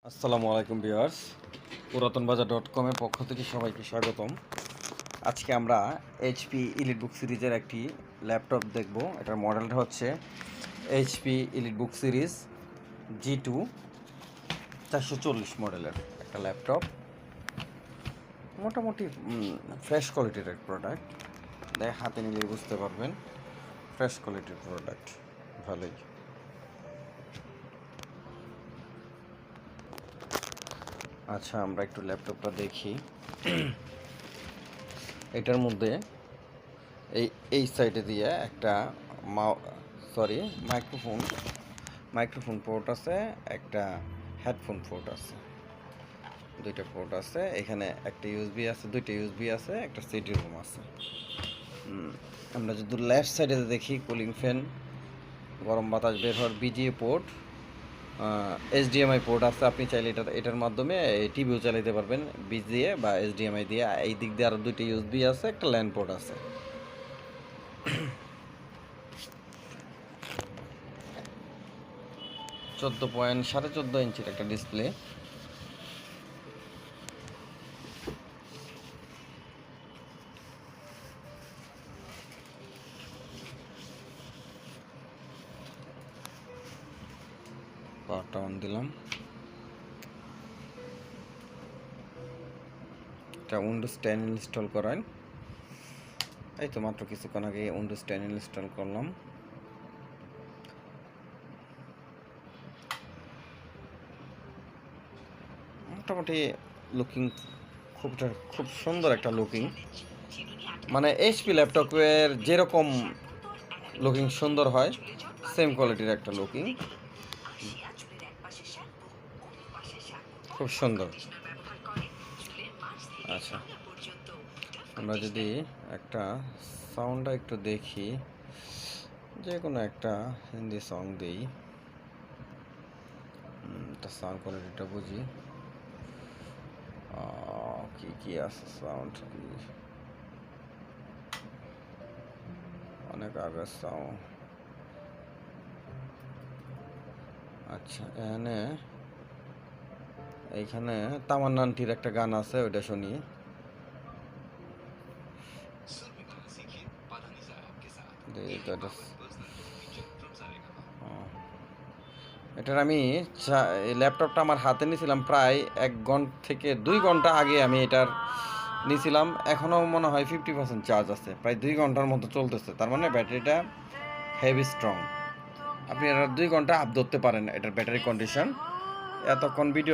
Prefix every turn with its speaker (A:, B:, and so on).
A: আসসালামু আলাইকুম ভিউয়ার্স, পুরাতনবাজার.com-এর পক্ষ থেকে সবাইকে স্বাগতম। আজকে আমরা এইচপি এলিটবুক সিরিজের একটি ল্যাপটপ দেখব। এটার মডেলটা হচ্ছে এইচপি এলিটবুক সিরিজ G2 440 মডেলের একটা ল্যাপটপ। মোটামুটি ফ্রেশ কোয়ালিটির এক প্রোডাক্ট, হাতে নিলেই বুঝতে পারবেন ফ্রেশ কোয়ালিটির প্রোডাক্ট, ভালোই। আচ্ছা, আমরা একটু ল্যাপটপটা দেখি। এটার মধ্যে এই সাইডে দিয়ে একটা মাইক্রোফোন পোর্ট আছে, একটা হেডফোন পোর্ট আছে, দুইটা পোর্ট আছে। এখানে একটা ইউএসবি আছে, দুইটা ইউএসবি আছে, একটা সিডি রুম আছে। আমরা যদি লেফট সাইডে দেখি, কুলিং ফ্যান, গরম বাতাস বের হওয়ার বিজিএ পোর্ট, এইচডিএমআই পোর্ট আছে। আপনি চাইলে এটার মাধ্যমে টিভিও চালাতে পারবেন বিজিএ বা এইচডিএমআই দিয়ে। এই দিক দিয়ে আরও দুইটা ইউএসবি আছে, একটা ল্যান্ড পোর্ট আছে। 14.14 ইঞ্চির একটা ডিসপ্লে। পাওয়ারটা অন দিলাম। এটা উইন্ডোজ 10 ইনস্টল করেন। এই তো মাত্র কিছুক্ষণ আগে উইন্ডোজ 10 ইনস্টল করলাম। মোটামুটি লুকিং খুব সুন্দর একটা লুকিং, মানে এইচপি ল্যাপটপের যেরকম লুকিং সুন্দর হয়, সেম কোয়ালিটির একটা লুকিং, খুব সুন্দর। আচ্ছা, আমরা যদি একটা সাউন্ডটা একটু দেখি, যে কোনো একটা হিন্দি সং দিই, সাউন্ড কোয়ালিটিটা বুঝি কি আছে। সাউন্ড কি অনেক আগের সাউন্ড। আচ্ছা, এইখানে তামান্নানটির একটা গান আছে, ওইটা শুনি। এটার আমি ল্যাপটপটা আমার হাতে নিয়েছিলাম প্রায় 1 ঘন্টা থেকে 2 ঘন্টা আগে আমি এটার নিয়েছিলাম। এখনও মনে হয় 50% চার্জ আছে, প্রায় 2 ঘন্টার মতো চলতেছে। তার মানে ব্যাটারিটা হেভি স্ট্রং। আপনি এটা 2 ঘন্টা আপ ধরতে পারেন, এটার ব্যাটারি কন্ডিশন। এতক্ষণ ভিডিও